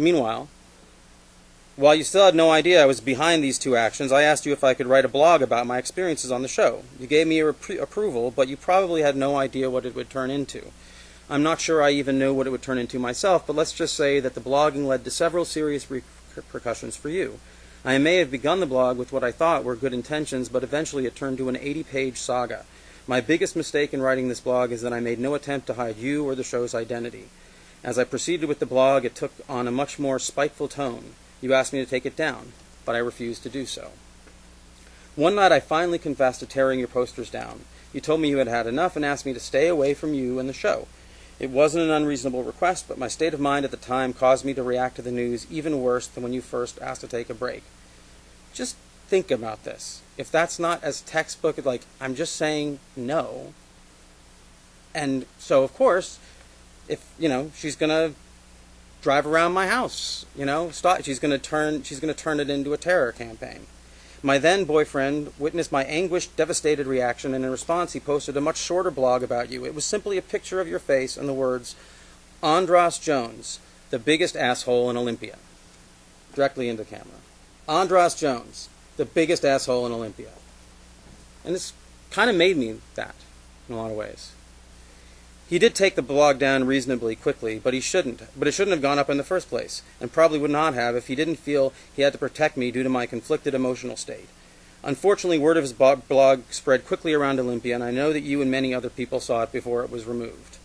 Meanwhile, while you still had no idea I was behind these two actions, I asked you if I could write a blog about my experiences on the show. You gave me your approval, but you probably had no idea what it would turn into. I'm not sure I even knew what it would turn into myself, but let's just say that the blogging led to several serious repercussions for you. I may have begun the blog with what I thought were good intentions, but eventually it turned to an 80-page saga. My biggest mistake in writing this blog is that I made no attempt to hide you or the show's identity. As I proceeded with the blog, it took on a much more spiteful tone. You asked me to take it down, but I refused to do so. One night I finally confessed to tearing your posters down. You told me you had had enough and asked me to stay away from you and the show. It wasn't an unreasonable request, but my state of mind at the time caused me to react to the news even worse than when you first asked to take a break. Just think about this. If that's not as textbook, like, I'm just saying no. And so, of course, if, she's going to drive around my house, she's going to turn it into a terror campaign. My then boyfriend witnessed my anguished, devastated reaction, and in response he posted a much shorter blog about you. It was simply a picture of your face and the words, Andras Jones, the biggest asshole in Olympia. Directly into the camera. Andras Jones, the biggest asshole in Olympia. And this kind of made me that, in a lot of ways. He did take the blog down reasonably quickly, but it shouldn't have gone up in the first place, and probably would not have if he didn't feel he had to protect me due to my conflicted emotional state. Unfortunately, word of his blog spread quickly around Olympia, and I know that you and many other people saw it before it was removed.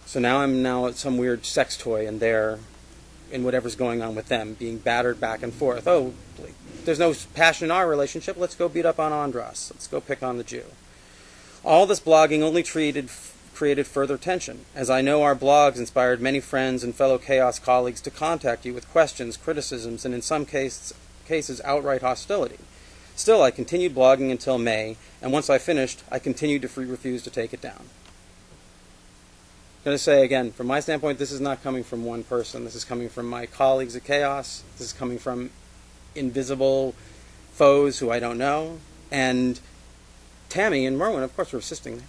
So now I'm some weird sex toy in whatever's going on with them, being battered back and forth. Oh, there's no passion in our relationship, let's go beat up on Andras. Let's go pick on the Jew. All this blogging only created further tension, as I know our blogs inspired many friends and fellow Chaos colleagues to contact you with questions, criticisms, and in some cases outright hostility. Still, I continued blogging until May, and once I finished, I continued to refuse to take it down. I'm going to say again, from my standpoint, this is not coming from one person. This is coming from my colleagues at Chaos. This is coming from invisible foes who I don't know, and Tammy and Merwin, of course, were assisting.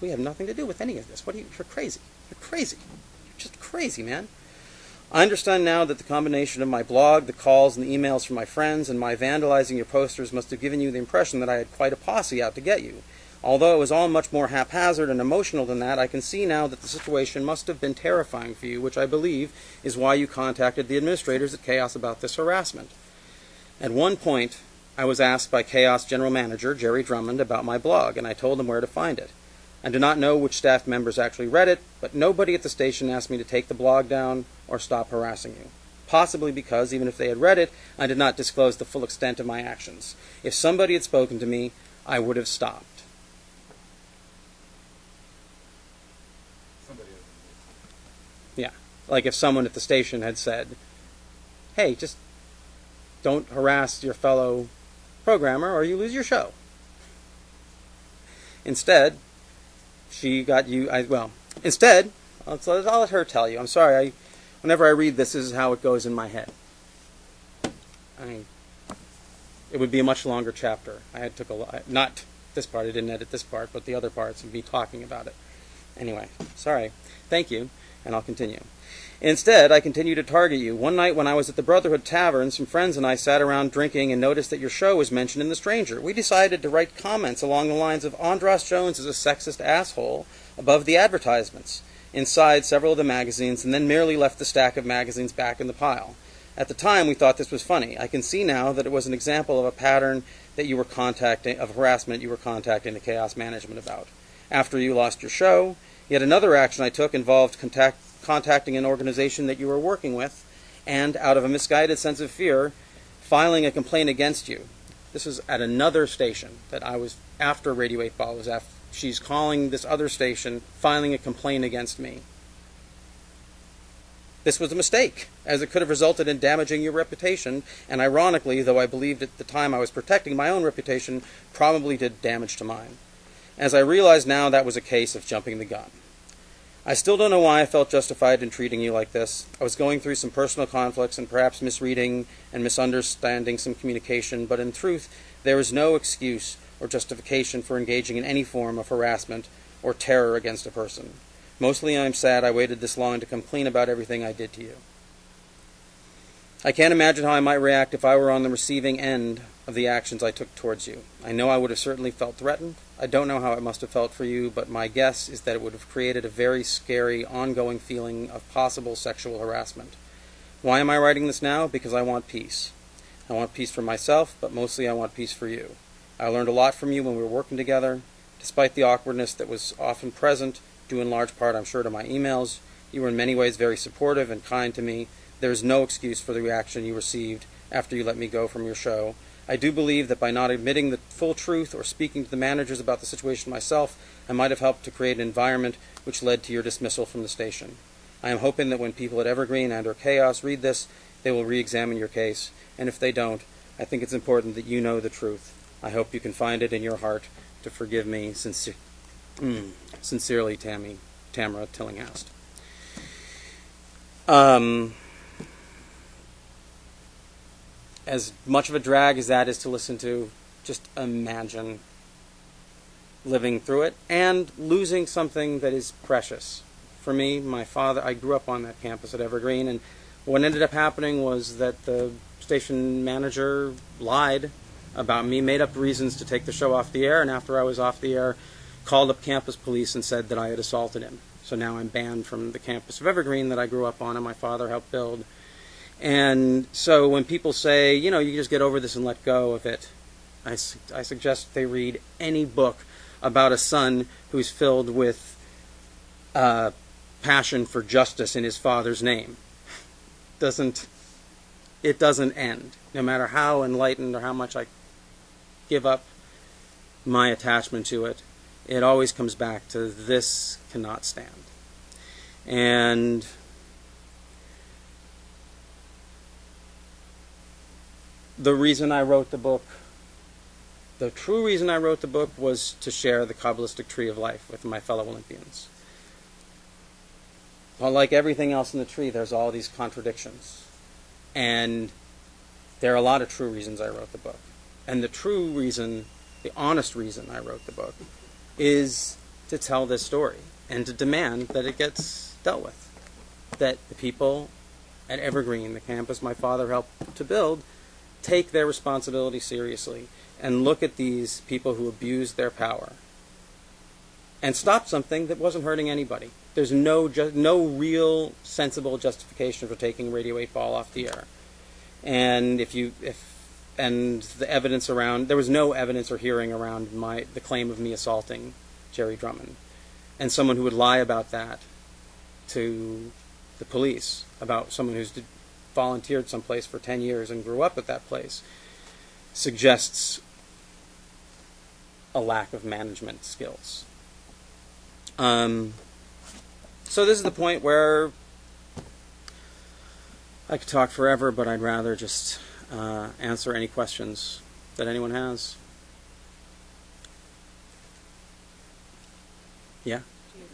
We have nothing to do with any of this. You're crazy. You're crazy. You're just crazy, man. I understand now that the combination of my blog, the calls, and the emails from my friends, and my vandalizing your posters must have given you the impression that I had quite a posse out to get you. Although it was all much more haphazard and emotional than that, I can see now that the situation must have been terrifying for you, which I believe is why you contacted the administrators at Chaos about this harassment. At one point, I was asked by Chaos General Manager Jerry Drummond about my blog, and I told him where to find it. I do not know which staff members actually read it, but nobody at the station asked me to take the blog down or stop harassing you. Possibly because, even if they had read it, I did not disclose the full extent of my actions. If somebody had spoken to me, I would have stopped. Yeah, like if someone at the station had said, hey, just don't harass your fellow programmer or you lose your show. Instead, she got you, instead, I'll let her tell you. I'm sorry, whenever I read this is how it goes in my head. It would be a much longer chapter. Not this part, I didn't edit this part, but the other parts of me talking about it. Anyway, sorry. Thank you, and I'll continue. Instead, I continued to target you. One night when I was at the Brotherhood Tavern, some friends and I sat around drinking and noticed that your show was mentioned in The Stranger. We decided to write comments along the lines of Andras Jones is a sexist asshole above the advertisements inside several of the magazines, and then merely left the stack of magazines back in the pile. At the time, we thought this was funny. I can see now that it was an example of a pattern that you were of harassment you were contacting the Chaos management about. After you lost your show, yet another action I took involved contacting an organization that you were working with, and, out of a misguided sense of fear, filing a complaint against you. This was at another station that I was after Radio 8 Ball was after. She's calling this other station, filing a complaint against me. This was a mistake, as it could have resulted in damaging your reputation, and ironically, though I believed at the time I was protecting my own reputation, probably did damage to mine. As I realize now, that was a case of jumping the gun. I still don't know why I felt justified in treating you like this. I was going through some personal conflicts and perhaps misreading and misunderstanding some communication, but in truth, there is no excuse or justification for engaging in any form of harassment or terror against a person. Mostly I'm sad I waited this long to come clean about everything I did to you. I can't imagine how I might react if I were on the receiving end of the actions I took towards you. I know I would have certainly felt threatened. I don't know how it must have felt for you, but my guess is that it would have created a very scary, ongoing feeling of possible sexual harassment. Why am I writing this now? Because I want peace. I want peace for myself, but mostly I want peace for you. I learned a lot from you when we were working together. Despite the awkwardness that was often present, due in large part, I'm sure, to my emails, you were in many ways very supportive and kind to me. There is no excuse for the reaction you received after you let me go from your show. I do believe that by not admitting the full truth or speaking to the managers about the situation myself, I might have helped to create an environment which led to your dismissal from the station. I am hoping that when people at Evergreen and or Chaos read this, they will re-examine your case, and if they don't, I think it's important that you know the truth. I hope you can find it in your heart to forgive me. Sincerely, Tamara Tillinghast. As much of a drag as that is to listen to, just imagine living through it and losing something that is precious. For me, my father, I grew up on that campus at Evergreen, and what ended up happening was that the station manager lied about me, made up reasons to take the show off the air, and after I was off the air, called up campus police and said that I had assaulted him. So now I'm banned from the campus of Evergreen that I grew up on and my father helped build. And so when people say, you know, you just get over this and let go of it, I suggest they read any book about a son who's filled with passion for justice in his father's name. It doesn't end. No matter how enlightened or how much I give up my attachment to it, it always comes back to this cannot stand. And the reason I wrote the book, the true reason I wrote the book, was to share the Kabbalistic Tree of Life with my fellow Olympians. Well, like everything else in the tree, there's all these contradictions. And there are a lot of true reasons I wrote the book. And the true reason, the honest reason I wrote the book, is to tell this story and to demand that it gets dealt with. That the people at Evergreen, the campus my father helped to build, take their responsibility seriously and look at these people who abused their power and stop something that wasn't hurting anybody. There's no real sensible justification for taking Radio 8 Ball off the air. And and the evidence around, there was no evidence or hearing around the claim of me assaulting Jerry Drummond. And someone who would lie about that to the police, about someone who's volunteered someplace for 10 years and grew up at that place, suggests a lack of management skills. So this is the point where I could talk forever, but I'd rather just answer any questions that anyone has. Yeah?